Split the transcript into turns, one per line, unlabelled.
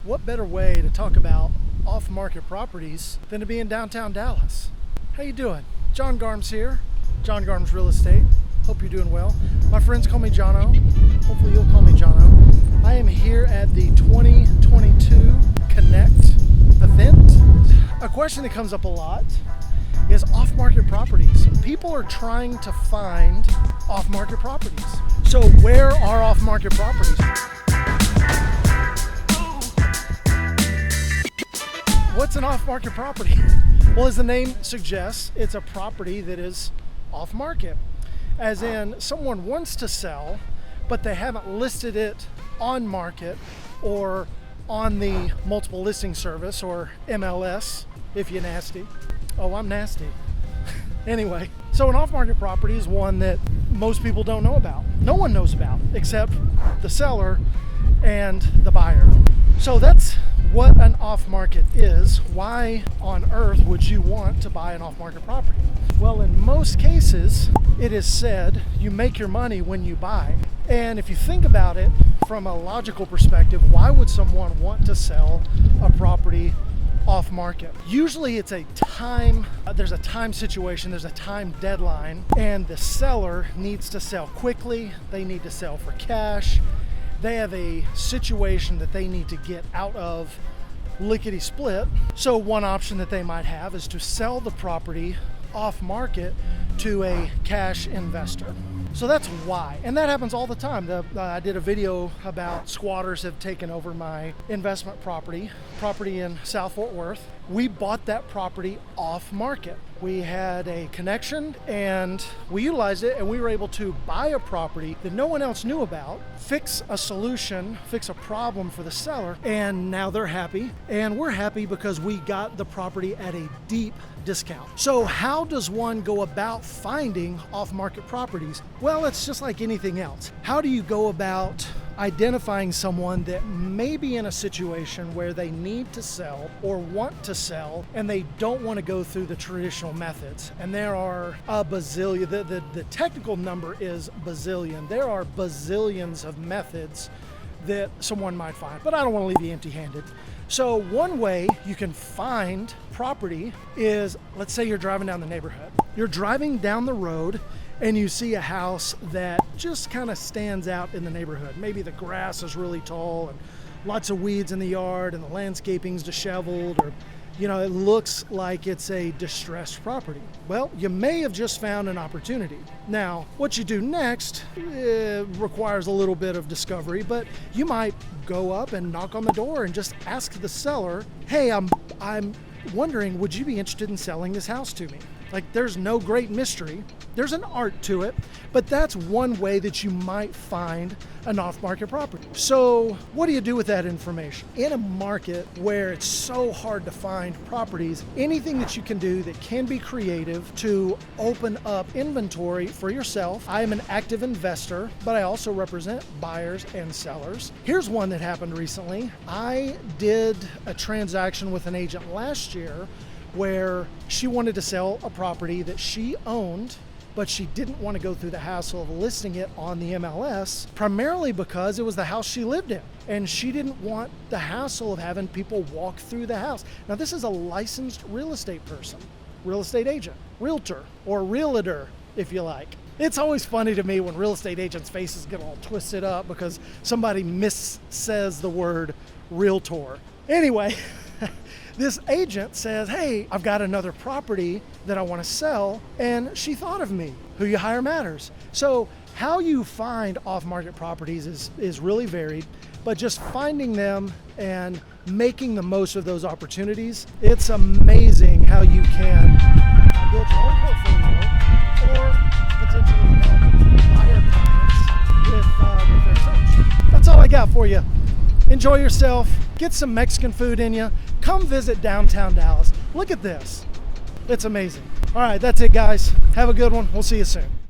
what better way to talk about off-market properties than to be in downtown Dallas? How you doing? John Garms here, John Garms Real Estate. Hope you're doing well. My friends call me Jono. Hopefully you'll call me Jono. I am here at the 2022 Connect event. A question that comes up a lot is off-market properties. People are trying to find off-market properties. So where are off-market properties? What's an off-market property? Well, as the name suggests, it's a property that is off-market. As in, someone wants to sell, but they haven't listed it on market or on the multiple listing service, or MLS, if you're nasty. Oh, I'm nasty. Anyway, so an off-market property is one that most people don't know about. No one knows about, except the seller and the buyer. So that's what an off-market is. Why on earth would you want to buy an off-market property? Well, in most cases, it is said you make your money when you buy. And if you think about it from a logical perspective, why would someone want to sell a property off market? Usually it's a time, there's a time situation, there's a time deadline, and the seller needs to sell quickly. They need to sell for cash. They have a situation that they need to get out of lickety split. So one option that they might have is to sell the property off market to a cash investor. So that's why, and that happens all the time. I did a video about squatters have taken over my investment property in South Fort Worth. We bought that property off market. We had a connection and we utilized it, and we were able to buy a property that no one else knew about, fix a problem for the seller, and now they're happy. And we're happy because we got the property at a deep discount. So how does one go about finding off-market properties? Well, it's just like anything else. How do you go about identifying someone that may be in a situation where they need to sell or want to sell, and they don't want to go through the traditional methods? And there are a bazillion, the technical number is bazillion. There are bazillions of methods that someone might find, but I don't want to leave you empty-handed. So one way you can find property is, let's say you're driving down the neighborhood. You're driving down the road and you see a house that just kind of stands out in the neighborhood. Maybe the grass is really tall and lots of weeds in the yard and the landscaping's disheveled, or it looks like it's a distressed property. Well, you may have just found an opportunity. Now, what you do next requires a little bit of discovery, but you might go up and knock on the door and just ask the seller, hey, I'm wondering, would you be interested in selling this house to me? Like, there's no great mystery. There's an art to it, but that's one way that you might find an off-market property. So what do you do with that information? In a market where it's so hard to find properties, anything that you can do that can be creative to open up inventory for yourself. I am an active investor, but I also represent buyers and sellers. Here's one that happened recently. I did a transaction with an agent last year where she wanted to sell a property that she owned, but she didn't want to go through the hassle of listing it on the MLS, primarily because it was the house she lived in, and she didn't want the hassle of having people walk through the house. Now, this is a licensed real estate person, real estate agent, realtor, or realtor, if you like. It's always funny to me when real estate agents' faces get all twisted up because somebody missays the word realtor. Anyway, this agent says, hey, I've got another property that I want to sell, and she thought of me. Who you hire matters. So how you find off-market properties is really varied, but just finding them and making the most of those opportunities, it's amazing how you can build your own portfolio or potentially help buyer clients with their search. That's all I got for you. Enjoy yourself, get some Mexican food in you, come visit downtown Dallas. Look at this. It's amazing. All right, that's it, guys. Have a good one. We'll see you soon.